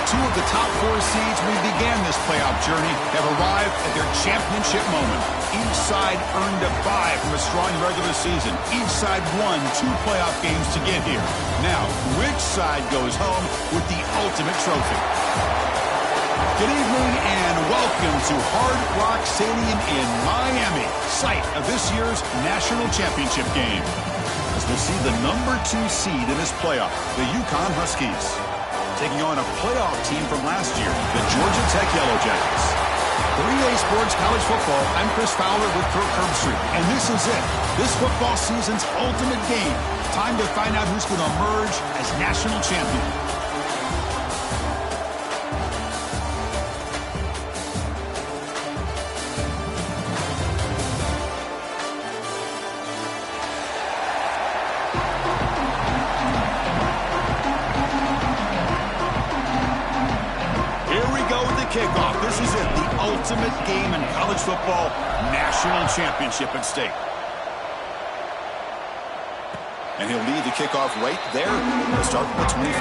Two of the top 4 seeds when we began this playoff journey have arrived at their championship moment. Each side earned a bye from a strong regular season. Each side won 2 playoff games to get here. Now, which side goes home with the ultimate trophy? Good evening and welcome to Hard Rock Stadium in Miami, site of this year's national championship game. As we'll see the number 2 seed in this playoff, the UConn Huskies, taking on a playoff team from last year, the Georgia Tech Yellow Jackets. For EA Sports College Football, I'm Chris Fowler with Kirk Herbstreit, and this is it. This football season's ultimate game. Time to find out who's going to emerge as national champion. Kickoff. This is it, the ultimate game in college football, national championship at stake. And he'll lead the kickoff right there. He'll start with the 25.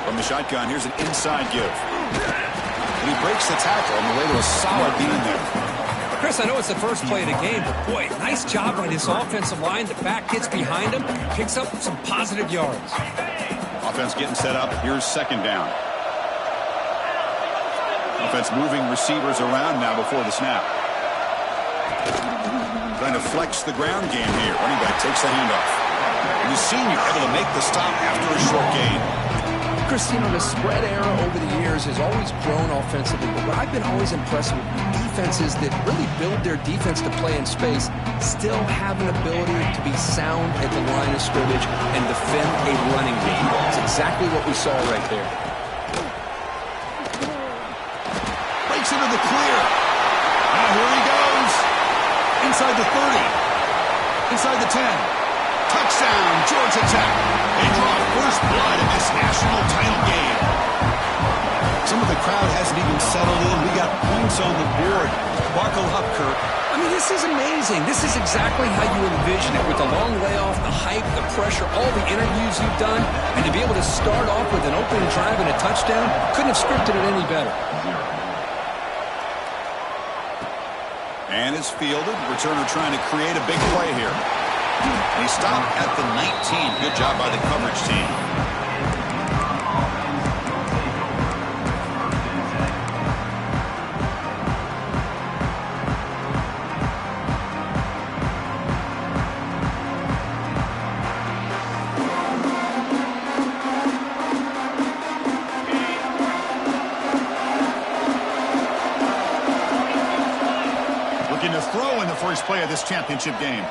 From the shotgun, here's an inside give. And he breaks the tackle on the way to a solid beat there. Chris, I know it's the first play of the game, but boy, nice job by this offensive line. The back gets behind him, picks up some positive yards. Offense getting set up. Here's second down. Offense moving receivers around now before the snap. Trying to flex the ground game here. Running back takes the handoff. And the senior able to make the stop after a short gain. Chris, you know, the spread era over the years has always grown offensively, but what I've been always impressed with defenses that really build their defense to play in space still have an ability to be sound at the line of scrimmage and defend a running game. That's exactly what we saw right there. Breaks into the clear. Now here he goes. Inside the 30. Inside the 10. Touchdown, Georgia Tech. They draw first blood in this national title game. Some of the crowd hasn't even settled in. We got points on the board. Buckle up, Kirk. I mean, this is amazing. This is exactly how you envision it, with the long layoff, the hype, the pressure, all the interviews you've done, and to be able to start off with an opening drive and a touchdown, couldn't have scripted it any better. And it's fielded. Returner trying to create a big play here. And he stopped at the 19. Good job by the coverage team. Looking to throw in the first play of this championship game.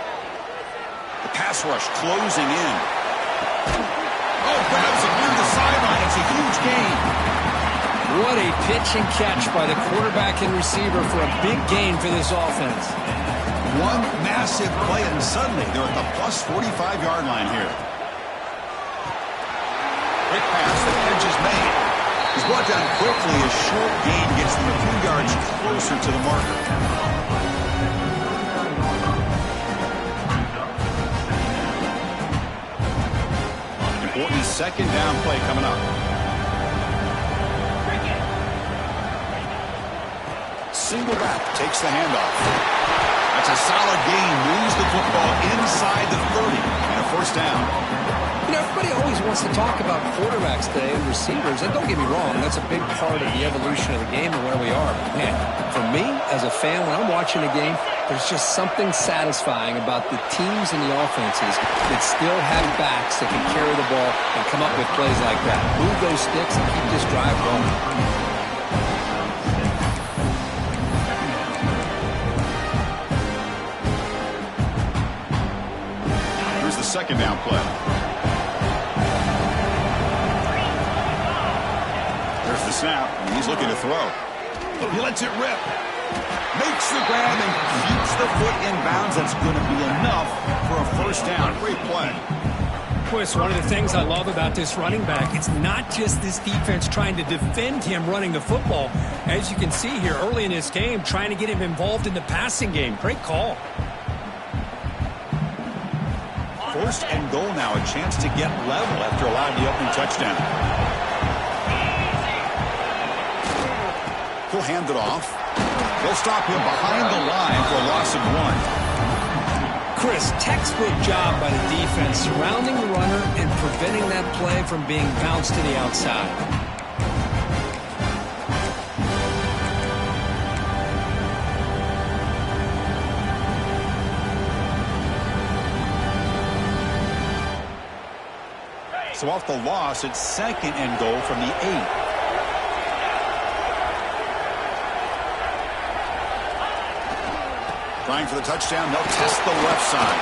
The pass rush closing in. Oh, grabs it near the sideline. It's a huge gain. What a pitch and catch by the quarterback and receiver for a big gain for this offense. One massive play, and suddenly they're at the plus 45-yard line here. Quick pass, the catch is made. He's brought down quickly. A short gain gets them a few yards closer to the marker. Important second down play coming up. Single back takes the handoff. That's a solid gain. Moves the football inside the 30 and a first down. You know, everybody always wants to talk about quarterbacks today and receivers, and don't get me wrong, that's a big part of the evolution of the game and where we are. But man, for me, as a fan, when I'm watching a game, there's just something satisfying about the teams and the offenses that still have backs that can carry the ball and come up with plays like that. Move those sticks and keep this drive going. Here's the second down play. There's the snap, and he's looking to throw. He lets it rip. Makes the grab and keeps the foot in bounds. That's going to be enough for a first down. Great play. Well, it's one of the things I love about this running back. It's not just this defense trying to defend him running the football. As you can see here early in this game, trying to get him involved in the passing game. Great call. First and goal now, a chance to get level after allowing the opening touchdown. He'll hand it off. They'll stop him behind the line for a loss of 1. Chris, textbook job by the defense surrounding the runner and preventing that play from being bounced to the outside. So off the loss, it's second and goal from the 8. Trying for the touchdown, they'll test the left side.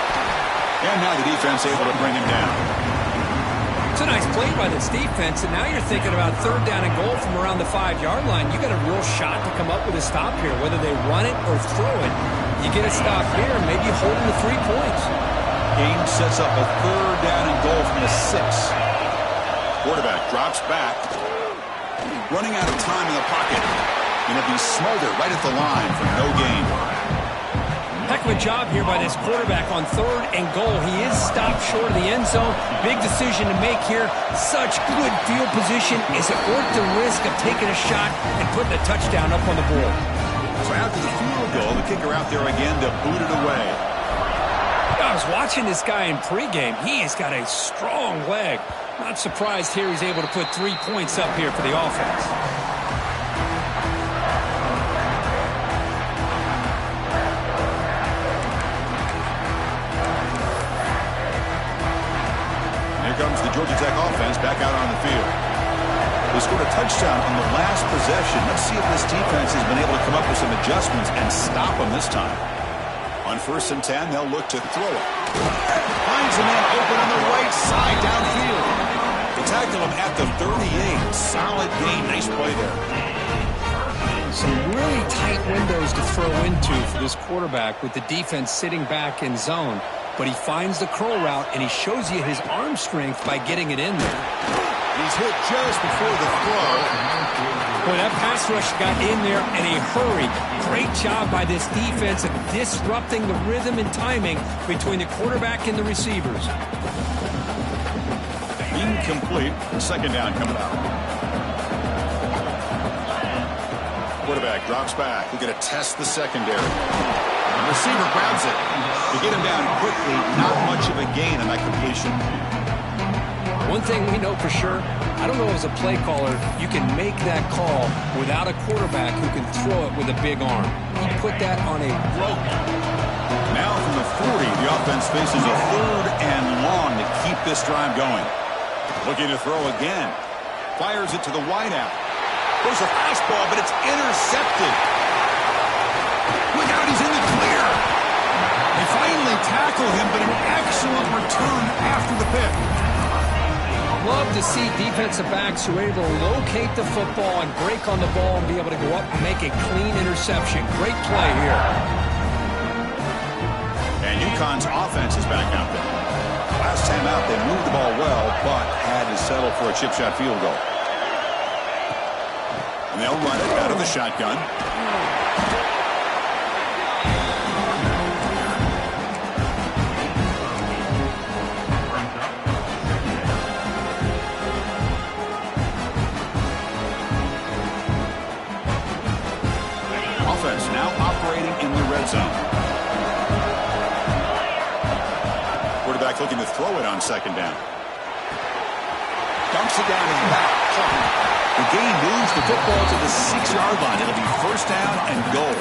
And now the defense able to bring him down. It's a nice play by this defense, and now you're thinking about third down and goal from around the 5-yard line. You got a real shot to come up with a stop here, whether they run it or throw it. You get a stop here, maybe holding the 3 points. Game sets up a third down and goal from the 6. Quarterback drops back. Running out of time in the pocket. Going to be smothered right at the line for no gain. Heck of a job here by this quarterback on third and goal. He is stopped short of the end zone. Big decision to make here. Such good field position. Is it worth the risk of taking a shot and putting a touchdown up on the board? So after the field goal, the kicker out there again to boot it away. I was watching this guy in pregame. He has got a strong leg. Not surprised here he's able to put 3 points up here for the offense. Comes the Georgia Tech offense back out on the field. They scored a touchdown on the last possession. Let's see if this defense has been able to come up with some adjustments and stop them this time. On 1st and 10, they'll look to throw it. Finds a man open on the right side downfield. They tackle him at the 38. Solid gain. Nice play there. Some really tight windows to throw into for this quarterback with the defense sitting back in zone. But he finds the curl route, and he shows you his arm strength by getting it in there. He's hit just before the throw. Boy, that pass rush got in there in a hurry. Great job by this defense of disrupting the rhythm and timing between the quarterback and the receivers. Incomplete. Second down coming up. Quarterback drops back. We're going to test the secondary. The receiver grabs it. To get him down quickly, not much of a gain on that completion. One thing we know for sure, I don't know as a play caller, you can make that call without a quarterback who can throw it with a big arm. He put that on a rope. Now from the 40, the offense faces a third and long to keep this drive going. Looking to throw again. Fires it to the wideout. Throws a fastball, but it's intercepted. Look out, he's in the clear. They finally tackle him, but an excellent return after the pick. Love to see defensive backs who are able to locate the football and break on the ball and be able to go up and make a clean interception. Great play here. And UConn's offense is back out there. Last time out, they moved the ball well, but had to settle for a chip shot field goal. And they'll run it out of the shotgun. Offense now operating in the red zone. Quarterback looking to throw it on second down. Dumps it down in the back. The game moves the football to the 6-yard line. It'll be first down and goal.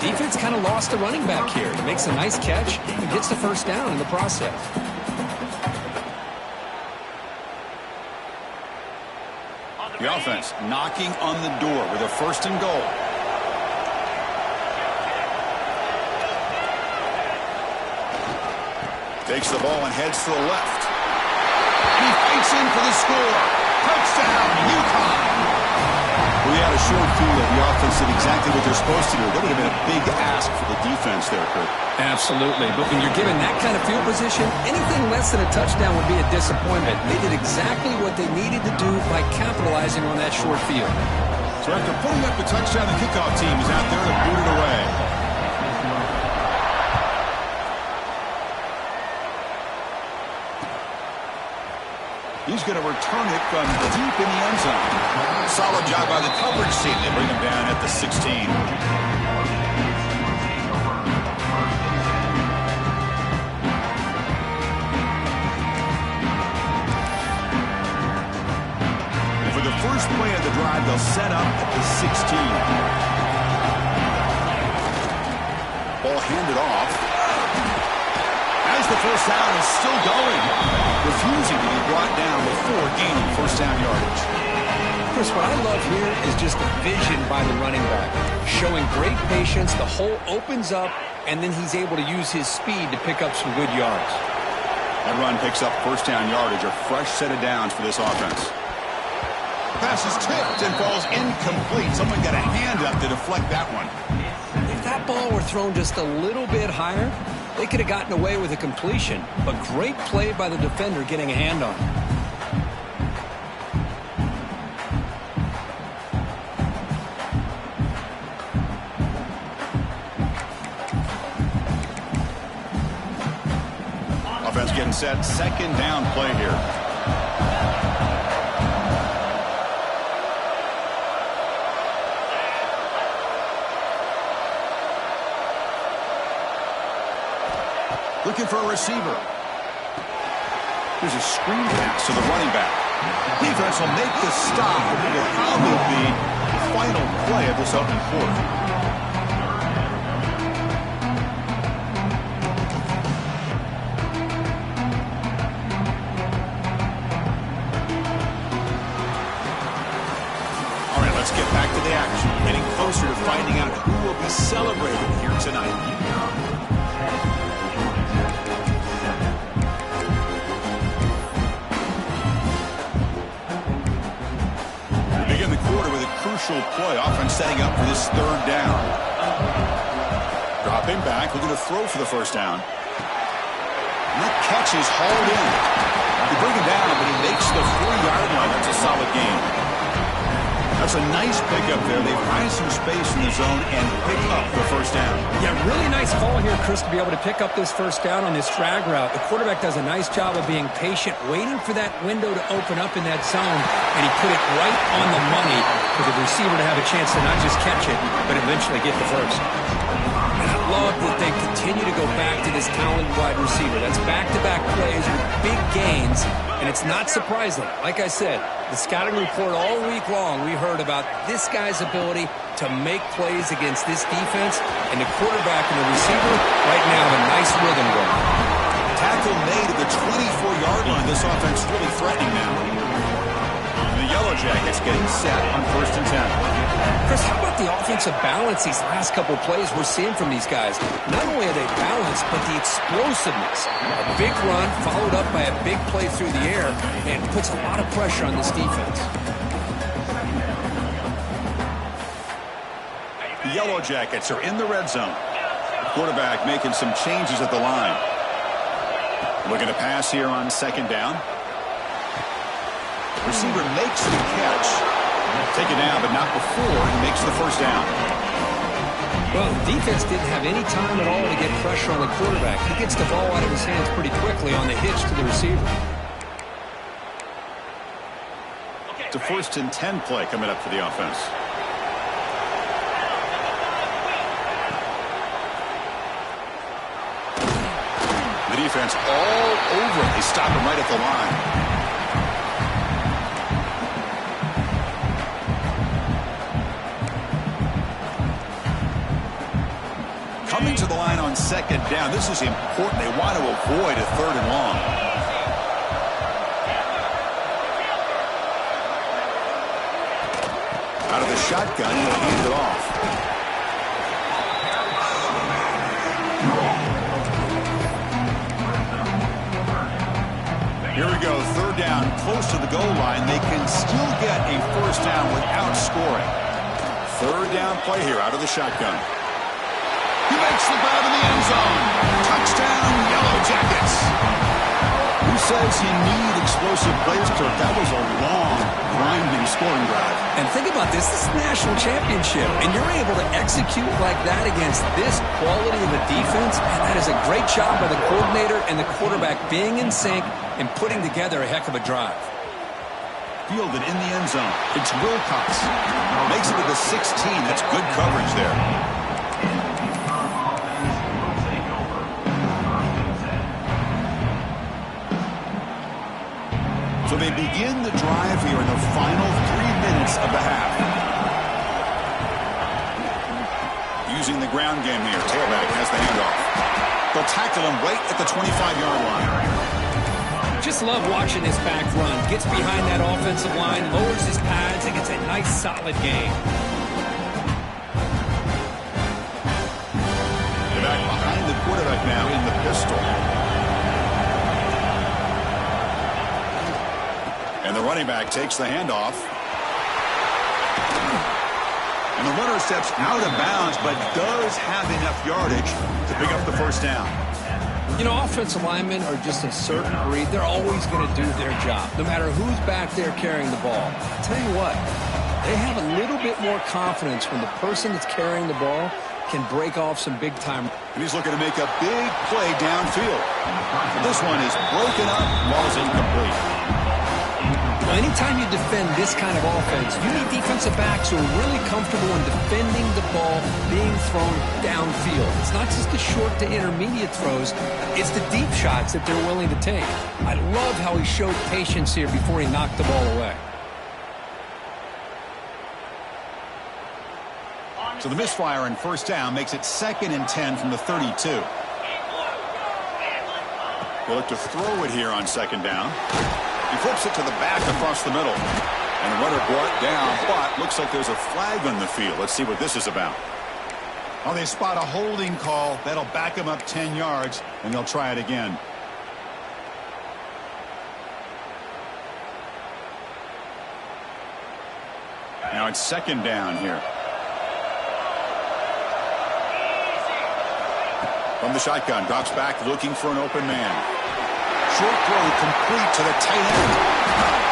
Defense kind of lost the running back here. He makes a nice catch and gets the first down in the process. The offense knocking on the door with a first and goal. Takes the ball and heads to the left. And he fights in for the score. Touchdown, UConn. We had a short field The offense did exactly what they're supposed to do. That would have been a big ask for the defense there, Kurt. Absolutely. But when you're given that kind of field position, anything less than a touchdown would be a disappointment. They did exactly what they needed to do by capitalizing on that short field. So after putting up the touchdown, the kickoff team is out there to boot it away. He's going to return it from deep in the end zone. Solid job by the coverage team. They bring him down at the 16. And for the first play of the drive, they'll set up at the 16. Ball handed off. As the first down is still going, refusing to be brought down before gaining first down yardage. Chris, what I love here is just the vision by the running back. Showing great patience, the hole opens up, and then he's able to use his speed to pick up some good yards. That run picks up first down yardage, a fresh set of downs for this offense. Pass is tipped and falls incomplete. Someone got a hand up to deflect that one. If that ball were thrown just a little bit higher, they could have gotten away with a completion, but great play by the defender getting a hand on it. Offense getting set, second down play here. Looking for a receiver. Here's a screen pass to the running back. Defense will make the stop. It will probably be the final play of this opening quarter. All right, let's get back to the action. Getting closer to finding out who will be celebrated here tonight. Crucial play, offense setting up for this third down. Dropping back, looking to throw for the first down. And that catch is hauled in. They bring him down, but he makes the 4-yard line. That's a solid gain. That's a nice pickup there. They find some space in the zone and pick up the first down. Yeah, really nice call here, Chris, to be able to pick up this first down on this drag route. The quarterback does a nice job of being patient, waiting for that window to open up in that zone, and he put it right on the money for the receiver to have a chance to not just catch it, but eventually get the first. And I love that they continue to go back to this talented wide receiver. That's back-to-back plays with big gains, and it's not surprising. Like I said, the scouting report all week long, we heard about this guy's ability to make plays against this defense, and the quarterback and the receiver right now have a nice rhythm going. Tackle made at the 24-yard line. This offense really threatening now. The Yellow Jackets getting set on first and 10. Chris, how about the offensive balance these last couple plays we're seeing from these guys? Not only are they balanced, but the explosiveness. A big run followed up by a big play through the air and puts a lot of pressure on this defense. The Yellow Jackets are in the red zone. Quarterback making some changes at the line. Looking to pass here on second down. Receiver makes the catch. Take it down, but not before he makes the first down. Well, the defense didn't have any time at all to get pressure on the quarterback. He gets the ball out of his hands pretty quickly on the hitch to the receiver. It's a first and 10 play coming up for the offense. The defense all over it. They stop him right at the line. Coming to the line on second down. This is important. They want to avoid a third and long. Out of the shotgun, he'll hand it off. Here we go, third down, close to the goal line. They can still get a first down without scoring. Third down play here out of the shotgun. He makes the grab in the end zone. Touchdown, Yellow Jackets. Who says you need explosive plays, Kirk? That was a long, grinding scoring drive. And think about this. This is a national championship, and you're able to execute like that against this quality of a defense. Man, that is a great job by the coordinator and the quarterback being in sync and putting together a heck of a drive. Fielded in the end zone. It's Wilcox. Makes it to the 16. That's good coverage there. So they begin the drive here in the final 3 minutes of the half. Using the ground game here. Tailback has the handoff. They'll tackle him right at the 25-yard line. Just love watching this back run. Gets behind that offensive line, lowers his pads, and gets a nice, solid gain. They're back behind the quarterback now in the pistol. And the running back takes the handoff. And the runner steps out of bounds, but does have enough yardage to pick up the first down. You know, offensive linemen are just a certain breed. They're always going to do their job, no matter who's back there carrying the ball. I'll tell you what, they have a little bit more confidence when the person that's carrying the ball can break off some big-time. And he's looking to make a big play downfield. This one is broken up, ball's incomplete. Well, anytime you defend this kind of offense, you need defensive backs who are really comfortable in defending the ball being thrown downfield. It's not just the short to intermediate throws, it's the deep shots that they're willing to take. I love how he showed patience here before he knocked the ball away. So the misfire in first down makes it 2nd and 10 from the 32. They'll look to throw it here on 2nd down. He flips it to the back across the middle. And the runner brought down, but looks like there's a flag on the field. Let's see what this is about. Oh, they spot a holding call. That'll back him up 10 yards, and they'll try it again. Now it's 2nd down here. From the shotgun, drops back looking for an open man. Short throw complete to the tight end.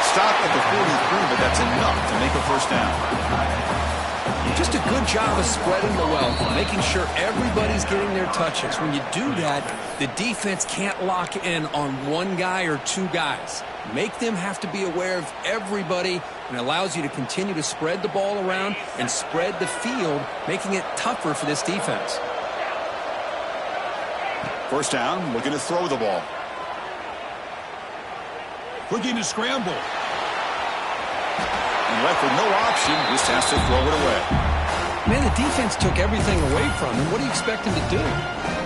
Stop at the 43, but that's enough to make a first down. Just a good job of spreading the wealth, making sure everybody's getting their touches. When you do that, the defense can't lock in on one guy or two guys. Make them have to be aware of everybody, and allows you to continue to spread the ball around and spread the field, making it tougher for this defense. First down, looking to throw the ball. Looking to scramble. And left with no option, just has to throw it away. Man, the defense took everything away from him. What do you expect him to do?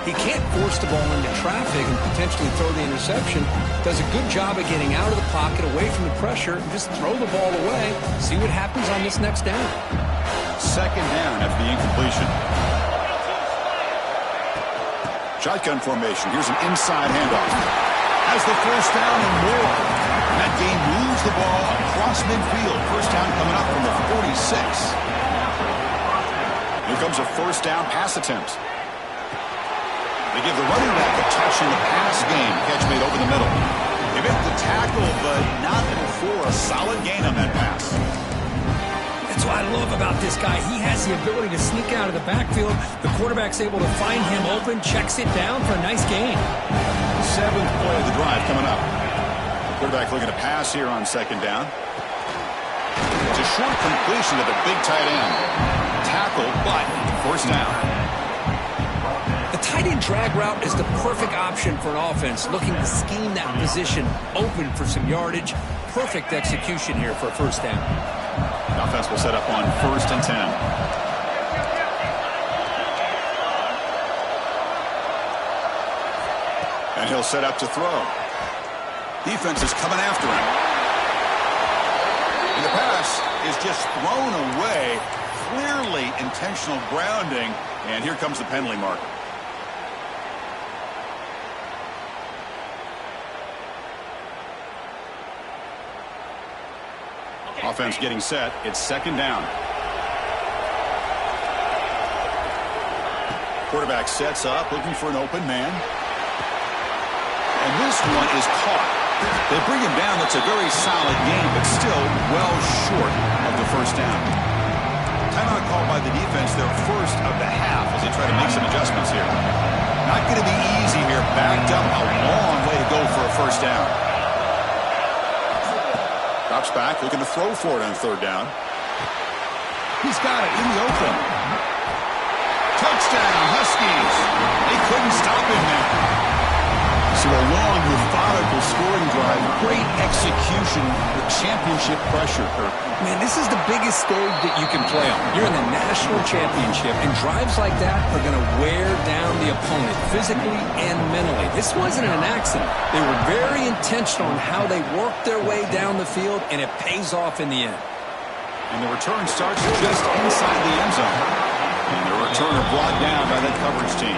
He can't force the ball into traffic and potentially throw the interception. Does a good job of getting out of the pocket, away from the pressure, and just throw the ball away. See what happens on this next down. 2nd down after the incompletion. Shotgun formation. Here's an inside handoff. Has the first down and more. That game moves the ball across midfield. First down coming up from the 46. Here comes a first down pass attempt. They give the running back a touch in the pass game. Catch made over the middle. They make the tackle, but not before a solid gain on that pass. That's what I love about this guy. He has the ability to sneak out of the backfield. The quarterback's able to find him open, checks it down for a nice gain. 7th play of the drive coming up. Quarterback looking to pass here on 2nd down. It's a short completion to the big tight end. Tackle, but first down. The tight end drag route is the perfect option for an offense looking to scheme that position open for some yardage. Perfect execution here for a first down. The offense will set up on 1st and 10. And he'll set up to throw. Defense is coming after him. And the pass is just thrown away. Clearly intentional grounding. And here comes the penalty marker. Offense getting set. It's 2nd down. Quarterback sets up, looking for an open man. And this one is caught. They bring him down. That's a very solid game, but still well short of the first down. Timeout called by the defense, their first of the half, as they try to make some adjustments here. Not going to be easy here. Backed up a long way to go for a first down. Drops back, looking to throw for it on third down. He's got it in the open. Touchdown, Huskies. They couldn't stop him there. So a long, methodical scoring drive. Great execution with championship pressure. Man, this is the biggest stage that you can play on. You're in the national championship, and drives like that are going to wear down the opponent physically and mentally. This wasn't an accident. They were very intentional on how they worked their way down the field, and it pays off in the end. And the return starts just inside the end zone. And the returner brought down by that coverage team.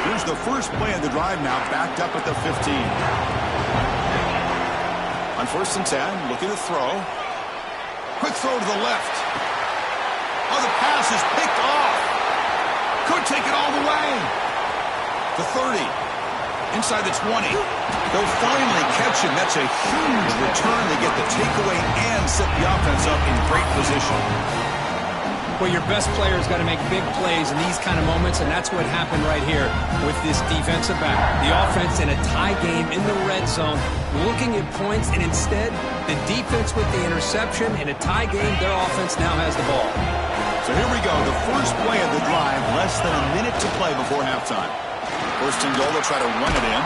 Here's the first play of the drive now, backed up at the 15. On 1st and 10, looking to throw. Quick throw to the left. Oh, the pass is picked off. Could take it all the way. The 30. Inside the 20. They'll finally catch him. That's a huge return. They get the takeaway and set the offense up in great position. Well, your best player's got to make big plays in these kind of moments, and that's what happened right here with this defensive back. The offense in a tie game in the red zone, looking at points, and instead, the defense with the interception. In a tie game, their offense now has the ball. So here we go, the first play of the drive, less than a minute to play before halftime. 1st and goal, they'll try to run it in.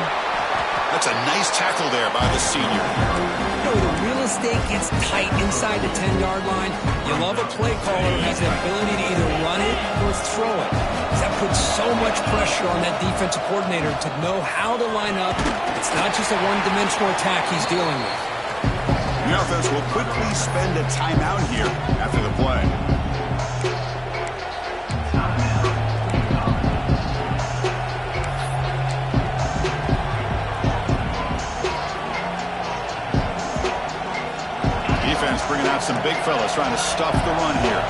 That's a nice tackle there by the senior. You know, the real estate gets tight inside the 10-yard line. You love a play caller who has the ability to either run it or throw it. That puts so much pressure on that defensive coordinator to know how to line up. It's not just a one-dimensional attack he's dealing with. The offense will quickly spend a timeout here after the play. Defense bringing out some big fellas trying to stuff the run here.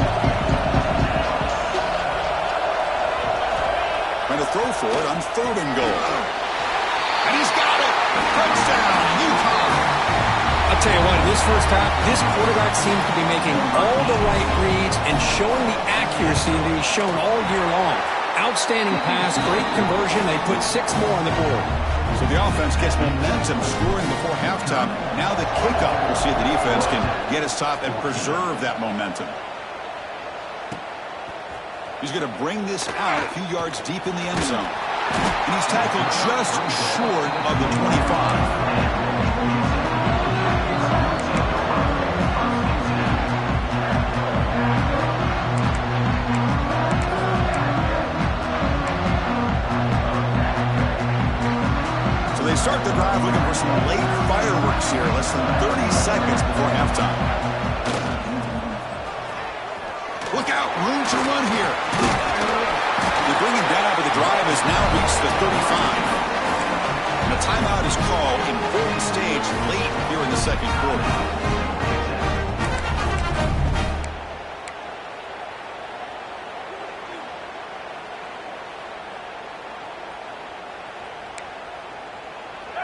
Trying to throw for it on 3rd and goal. And he's got it! Touchdown, UConn! I'll tell you what, in this first half, this quarterback seems to be making all the right reads and showing the accuracy that he's shown all year long. Outstanding pass, great conversion. They put 6 more on the board. So the offense gets momentum, scoring before halftime. Now the kickoff. We'll see if the defense can get his top and preserve that momentum. He's going to bring this out a few yards deep in the end zone. And he's tackled just short of the 25. They start the drive looking for some late fireworks here, less than 30 seconds before halftime. Look out, room to run here. They bring him down, but the drive has now reached the 35. And a timeout is called in important stage late here in the second quarter.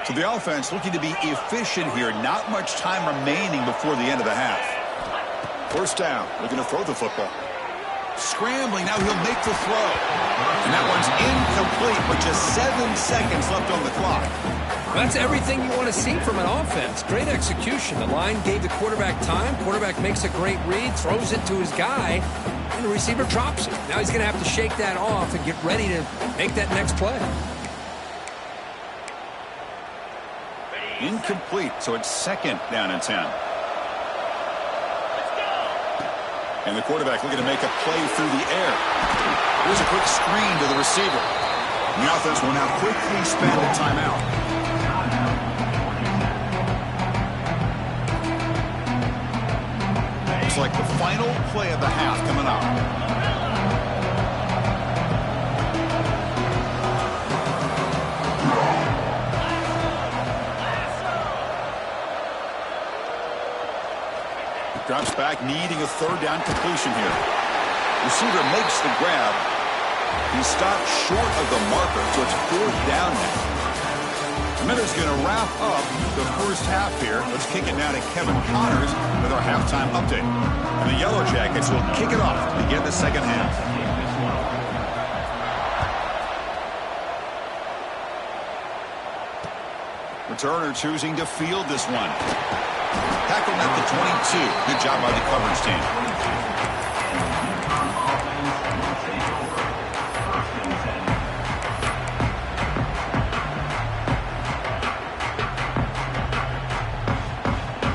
So the offense looking to be efficient here. Not much time remaining before the end of the half. 1st down, looking to throw the football. Scrambling, now he'll make the throw. And that one's incomplete with just 7 seconds left on the clock. Well, that's everything you want to see from an offense. Great execution. The line gave the quarterback time. Quarterback makes a great read, throws it to his guy, and the receiver drops it. Now he's going to have to shake that off and get ready to make that next play. Incomplete, so it's 2nd down and 10. And the quarterback looking to make a play through the air. Here's a quick screen to the receiver. And the offense will now quickly spend a timeout. Looks like the final play of the half coming up. Drops back, needing a third down completion here. Receiver makes the grab. He stopped short of the marker, so it's fourth down now. Miller's going to wrap up the first half here. Let's kick it now to Kevin Connors with our halftime update. And the Yellow Jackets will kick it off to begin the second half. Returner choosing to field this one. Tackled at the 22. Good job by the coverage team.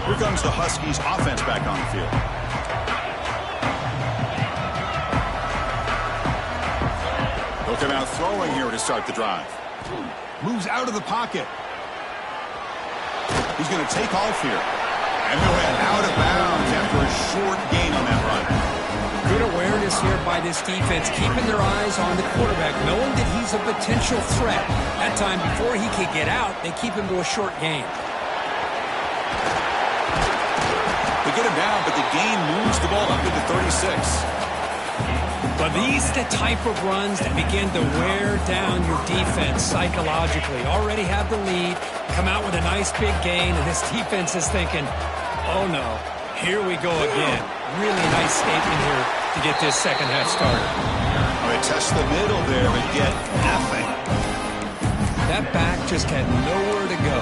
Here comes the Huskies offense back on the field. They'll come out throwing here to start the drive. Moves out of the pocket. He's going to take off here. And he'll head out of bounds after a short gain on that run. Good awareness here by this defense, keeping their eyes on the quarterback, knowing that he's a potential threat. That time, before he could get out, they keep him to a short gain. They get him down, but the gain moves the ball up into 36. But these are the type of runs that begin to wear down your defense psychologically. Already have the lead, come out with a nice big gain, and this defense is thinking, oh no, here we go again. Really nice statement here to get this second half started. They test the middle there, but get nothing. That back just had nowhere to go.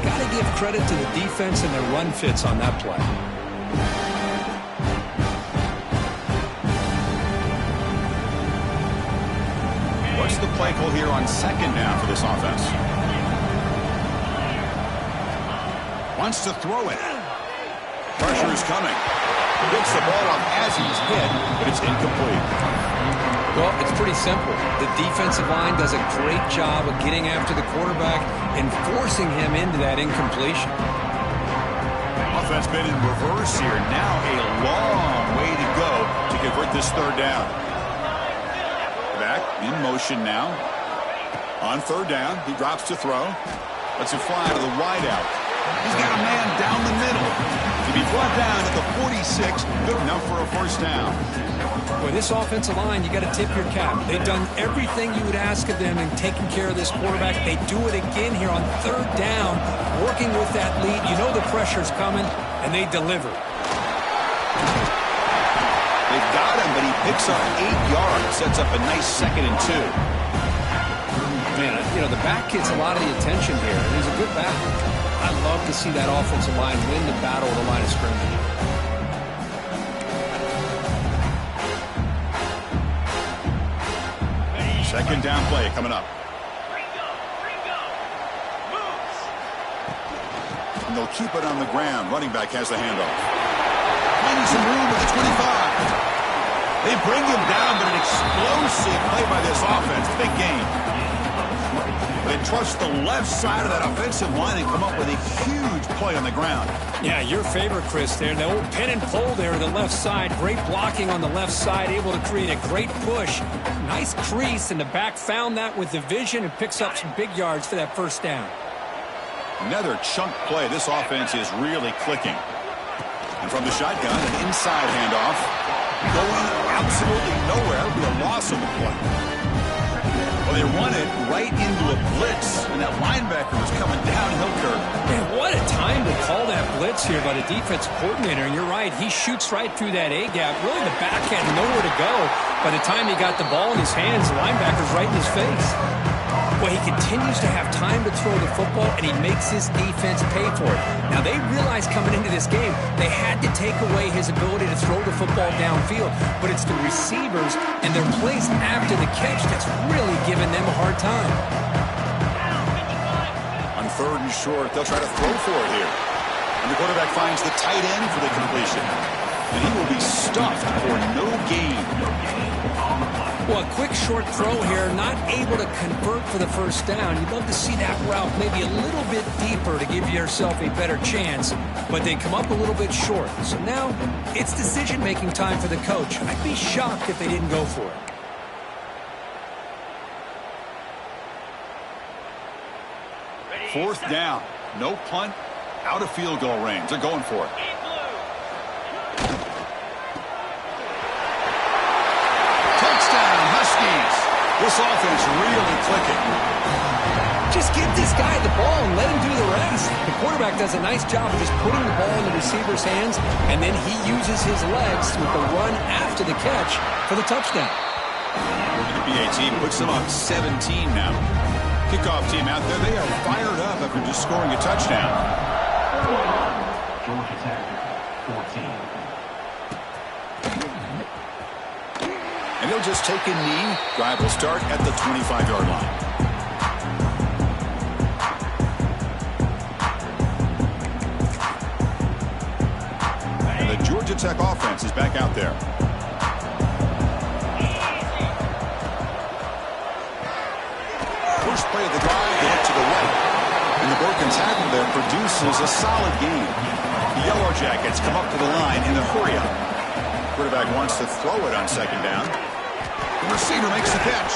Got to give credit to the defense and their run fits on that play. What's the play call here on second down for this offense? Wants to throw it. Pressure is coming. Picks the ball up as he's hit, but it's incomplete. Well, it's pretty simple. The defensive line does a great job of getting after the quarterback and forcing him into that incompletion. Offense been in reverse here. Now a long way to go to convert this third down. Back in motion now. On third down, he drops to throw. Lets it fly to the wideout. He's got a man down the middle. To be brought down at the 46, good enough for a first down. Boy, this offensive line, you got to tip your cap. They've done everything you would ask of them in taking care of this quarterback. They do it again here on third down, working with that lead. You know the pressure's coming, and they deliver. They've got him, but he picks up 8 yards, sets up a nice 2nd and 2. Man, you know, the back gets a lot of the attention here. He's a good back. I love to see that offensive line win the battle at the line of scrimmage. Second down play coming up. And they'll keep it on the ground. Running back has the handoff. Finding some room at the 25. They bring him down, but an explosive play by this offense. Big gain. They trust the left side of that offensive line and come up with a huge play on the ground. Yeah, your favorite, Chris, there. The old pin and pull there to the left side. Great blocking on the left side, able to create a great push. Nice crease, and the back found that with the vision and picks up some big yards for that first down. Another chunk play. This offense is really clicking. And from the shotgun, an inside handoff. Going absolutely nowhere. It'll be a loss on the play. Well, they run it right into a blitz, and that linebacker was coming downhill curve. Man, what a time to call that blitz here by the defensive coordinator. And you're right, he shoots right through that A-gap. Really, the back had nowhere to go. By the time he got the ball in his hands, the linebacker's right in his face. Well, he continues to have time to throw the football, and he makes his defense pay for it. Now, they realized coming into this game, they had to take away his ability to throw the football downfield. But it's the receivers and their plays after the catch that's really giving them a hard time. On third and short, they'll try to throw for it here. And the quarterback finds the tight end for the completion. And he will be stuffed for no gain. Well, a quick short throw here, not able to convert for the first down. You'd love to see that route maybe a little bit deeper to give yourself a better chance, but they come up a little bit short. So now it's decision-making time for the coach. I'd be shocked if they didn't go for it. Fourth down. No punt. Out of field goal range. They're going for it. this offense really clicking. Just give this guy the ball and let him do the rest. The quarterback does a nice job of just putting the ball in the receiver's hands, and then he uses his legs with the run after the catch for the touchdown. The BA team puts them up 17 now. Kickoff team out there, they are fired up after just scoring a touchdown. Georgia Tech, 14. And they'll just take a knee. Drive will start at the 25-yard line. And the Georgia Tech offense is back out there. First play of the drive, they hit to the right. And the broken tackle there produces a solid gain. The Yellow Jackets come up to the line in the hurry-up. Quarterback wants to throw it on second down. The receiver makes the catch.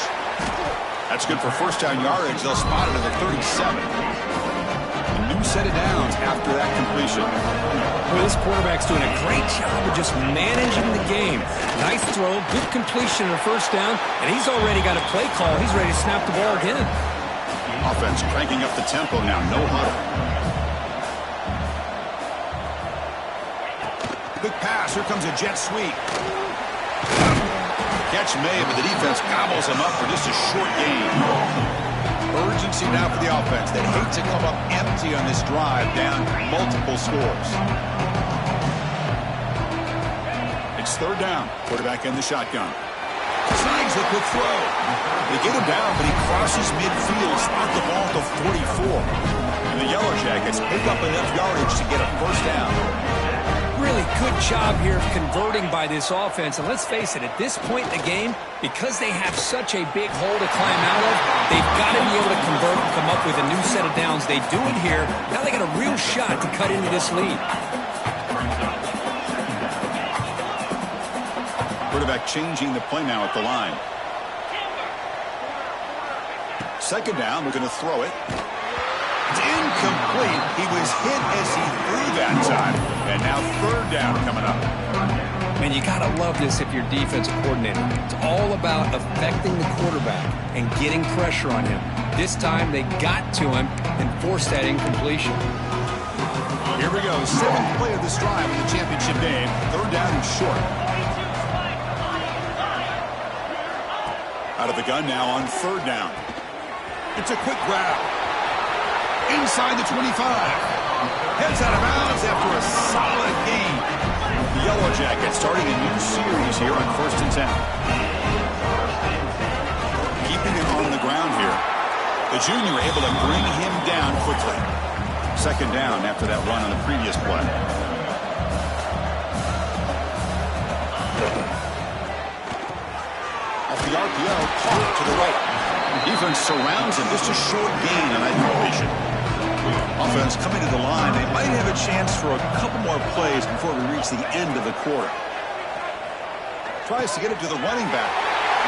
That's good for first down yardage. They'll spot it at the 37. A new set of downs after that completion. Well, this quarterback's doing a great job of just managing the game. Nice throw, good completion of the first down, and he's already got a play call. He's ready to snap the ball again. Offense cranking up the tempo now. No huddle. Quick pass. Here comes a jet sweep. Catch made, but the defense gobbles him up for just a short gain. Urgency now for the offense. They hate to come up empty on this drive, down multiple scores. It's third down. Quarterback in the shotgun. Snags the quick throw. They get him down, but he crosses midfield, spot the ball to 44. And the Yellow Jackets pick up enough yardage to get a first down. Really good job here of converting by this offense. And let's face it, at this point in the game, because they have such a big hole to climb out of, they've got to be able to convert and come up with a new set of downs. They do it here. Now they got a real shot to cut into this lead. Quarterback changing the play now at the line. Second down, we're going to throw it. It's incomplete. He was hit as he threw that time. And now third down coming up. Man, you got to love this if you're defensive coordinator. It's all about affecting the quarterback and getting pressure on him. This time they got to him and forced that incompletion. Here we go. Seventh play of this drive in the championship game. Third down and short. Out of the gun now on third down. It's a quick grab. Inside the 25. Heads out of bounds after a solid gain. The Yellow Jackets starting a new series here on 1st and 10. Keeping it on the ground here. The junior able to bring him down quickly. Second down after that run on the previous play. Off the RPO, caught to the right. Defense surrounds him. Just a short gain on that completion. Offense coming to the line. They might have a chance for a couple more plays before we reach the end of the quarter. Tries to get it to the running back.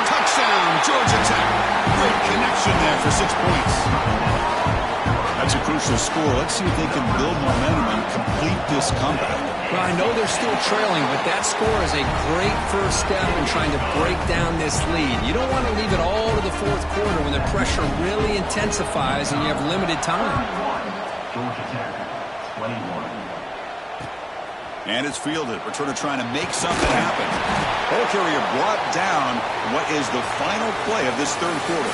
Touchdown, Georgia Tech. Great connection there for 6 points. That's a crucial score. Let's see if they can build momentum and complete this comeback. Well, I know they're still trailing, but that score is a great first step in trying to break down this lead. You don't want to leave it all to the fourth quarter when the pressure really intensifies and you have limited time. Georgia Tech, 21. And it's fielded. Returner trying to make something happen. Ball carrier brought down what is the final play of this third quarter.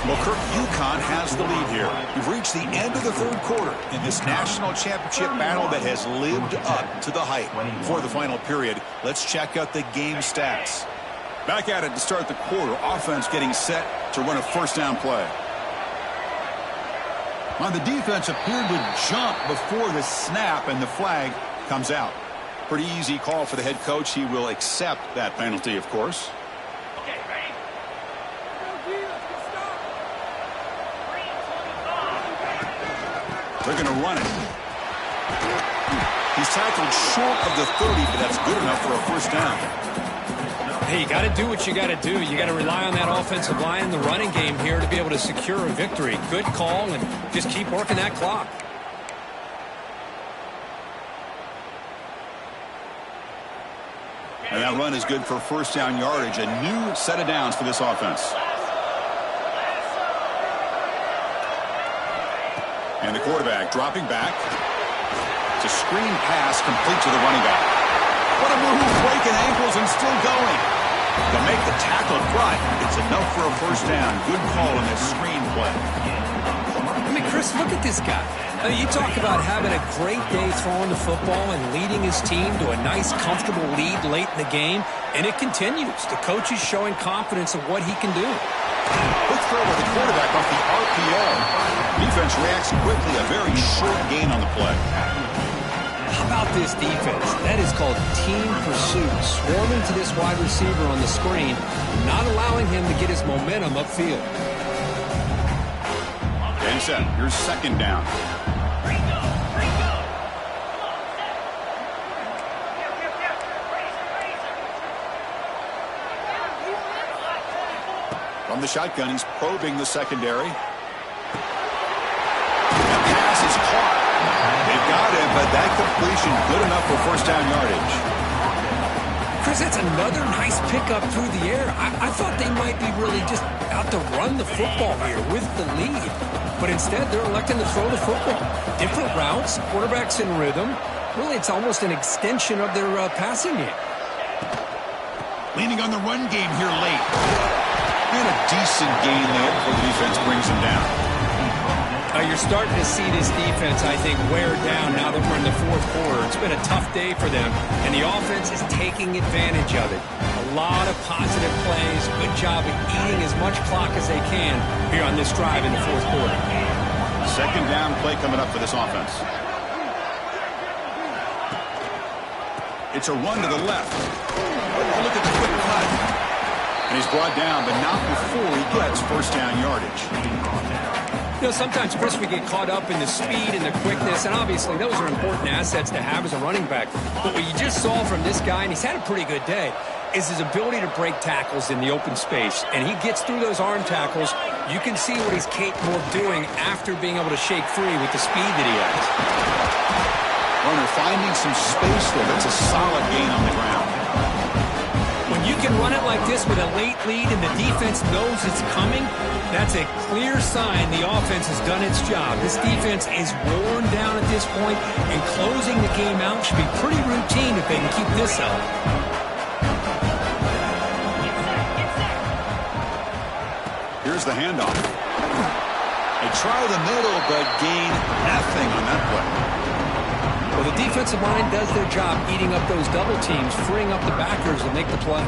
Well, Kirk, UConn has the lead here. We've reached the end of the third quarter in this national championship battle that has lived up to the hype. For the final period, let's check out the game stats. Back at it to start the quarter. Offense getting set to run a first down play. Well, the defense appeared to jump before the snap, and the flag comes out. Pretty easy call for the head coach. He will accept that penalty, of course. They're going to run it. He's tackled short of the 30, but that's good enough for a first down. Hey, you got to do what you got to do. You got to rely on that offensive line, the running game here to be able to secure a victory. Good call, and just keep working that clock. And that run is good for first down yardage. A new set of downs for this offense. And the quarterback dropping back. It's a screen pass complete to the running back. What a move, breaking ankles and still going. To make the tackle, but it's enough for a first down. Good call on this screen play. I mean, Chris, look at this guy. I mean, you talk about having a great day throwing the football and leading his team to a nice, comfortable lead late in the game, and it continues. The coach is showing confidence of what he can do. Quick throw with the quarterback off the RPO. Defense reacts quickly. A very short gain on the play. How about this defense? That is called team pursuit. Swarming to this wide receiver on the screen, not allowing him to get his momentum upfield. And set. Here's second down. From the shotgun, he's probing the secondary. The pass is caught. They've got him, but that completion good enough for first down yardage. Chris, that's another nice pickup through the air. I thought they might be really just out to run the football here with the lead. But instead, they're electing to throw the football. Different routes, quarterbacks in rhythm. Really, it's almost an extension of their passing game. Leaning on the run game here late. And a decent gain there before the defense brings him down. You're starting to see this defense, I think, wear down now that we're in the fourth quarter. It's been a tough day for them, and the offense is taking advantage of it. A lot of positive plays. Good job at eating as much clock as they can here on this drive in the fourth quarter. Second down play coming up for this offense. It's a run to the left. Oh, look at the quick cut. And he's brought down, but not before he gets first down yardage. You know, sometimes, Chris, we get caught up in the speed and the quickness, and obviously those are important assets to have as a running back. But what you just saw from this guy, and he's had a pretty good day, is his ability to break tackles in the open space. And he gets through those arm tackles. You can see what he's capable of doing after being able to shake free with the speed that he has. Runner finding some space there. That's a solid gain on the ground. When you can run it like this with a late lead and the defense knows it's coming, that's a clear sign the offense has done its job. This defense is worn down at this point, and closing the game out should be pretty routine if they can keep this up. Here's the handoff. They try the middle, but gain nothing on that play. Well, the defensive line does their job eating up those double teams, freeing up the backers to make the play.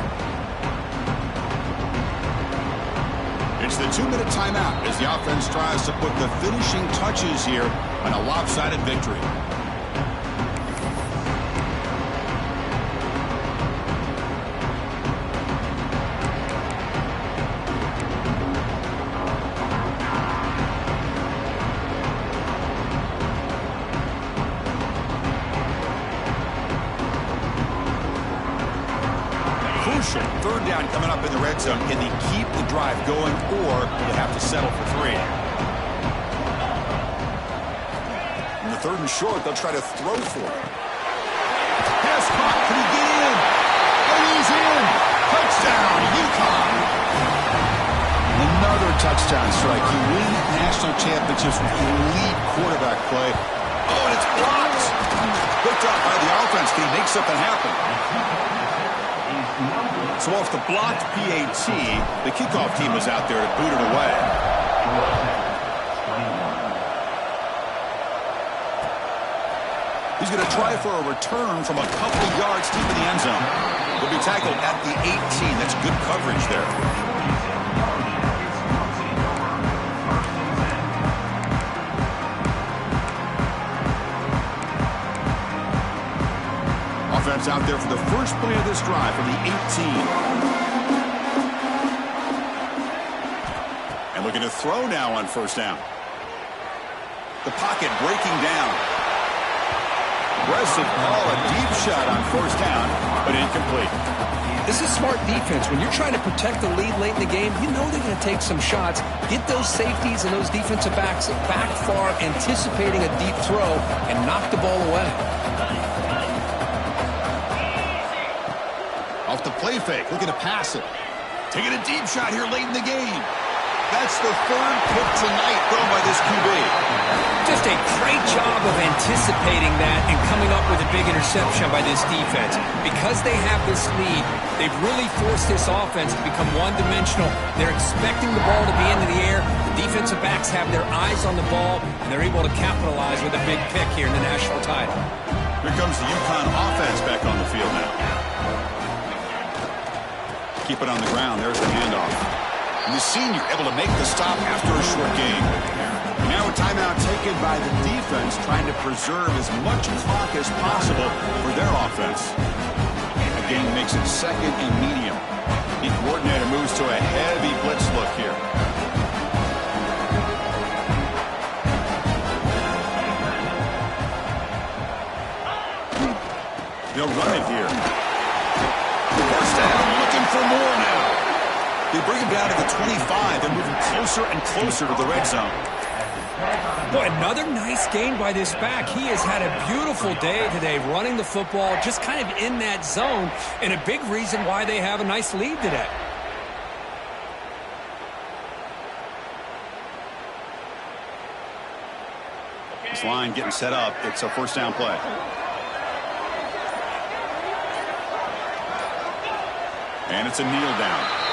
It's the 2-minute timeout as the offense tries to put the finishing touches here on a lopsided victory. Third down coming up in the red zone. Can they keep the drive going, or do they have to settle for 3? In the third and short, they'll try to throw for it. Pass caught. Can he get in? And he's in. Touchdown, UConn. Another touchdown strike. You win national championships with elite quarterback play. Oh, and it's blocked. Picked up by the offense. Can he make something happen? So off the blocked PAT, the kickoff team was out there to boot it away. He's going to try for a return from a couple yards deep in the end zone. He'll be tackled at the 18. That's good coverage there. Offense out there for the first play of this drive from the 18. And looking to throw now on first down. The pocket breaking down. Aggressive ball, a deep shot on first down, but incomplete. This is smart defense. When you're trying to protect the lead late in the game, you know they're going to take some shots, get those safeties and those defensive backs back far, anticipating a deep throw, and knock the ball away. Off the play fake, looking to pass it. Taking a deep shot here late in the game. That's the third pick tonight thrown by this QB. Just a job of anticipating that and coming up with a big interception by this defense. Because they have this lead, they've really forced this offense to become one-dimensional. They're expecting the ball to be into the air. The defensive backs have their eyes on the ball, and they're able to capitalize with a big pick here in the national title. Here comes the UConn offense back on the field now. Keep it on the ground. There's the handoff. And the senior able to make the stop after a short gain. Now a timeout taken by the defense, trying to preserve as much clock as possible for their offense. Again, makes it second and medium. The coordinator moves to a heavy blitz look here. They'll run it here. First down, looking for more now. They bring him down to the 25. They're moving closer and closer to the red zone. Boy, another nice gain by this back. He has had a beautiful day today running the football, just kind of in that zone, and a big reason why they have a nice lead today. This line getting set up. It's a first down play. And it's a kneel down.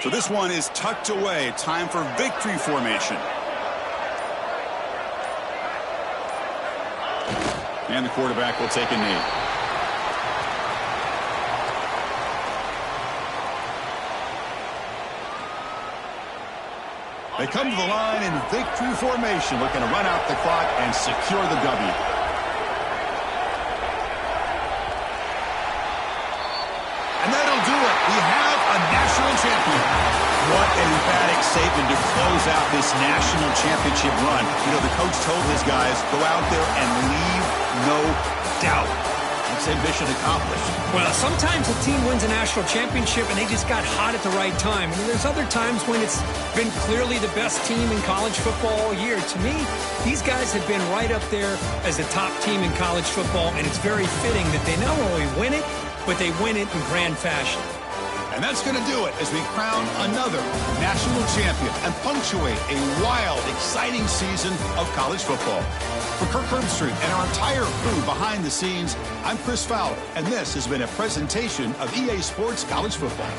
So this one is tucked away. Time for victory formation. And the quarterback will take a knee. They come to the line in victory formation, looking to run out the clock and secure the W. And that'll do it. We have a national champion. What an emphatic statement to close out this national championship run. You know, the coach told his guys, go out there and leave no doubt. I'd say mission accomplished. Well, sometimes a team wins a national championship and they just got hot at the right time. And there's other times when it's been clearly the best team in college football all year. To me, these guys have been right up there as the top team in college football, and it's very fitting that they not only win it, but they win it in grand fashion. And that's going to do it as we crown another national champion and punctuate a wild, exciting season of college football. For Kirk Herbstreit and our entire crew behind the scenes, I'm Chris Fowler, and this has been a presentation of EA Sports College Football.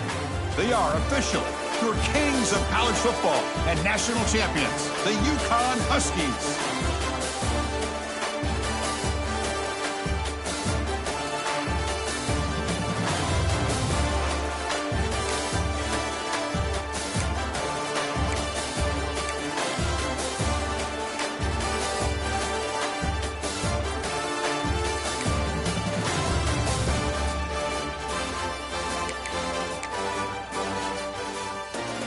They are officially your kings of college football and national champions, the UConn Huskies.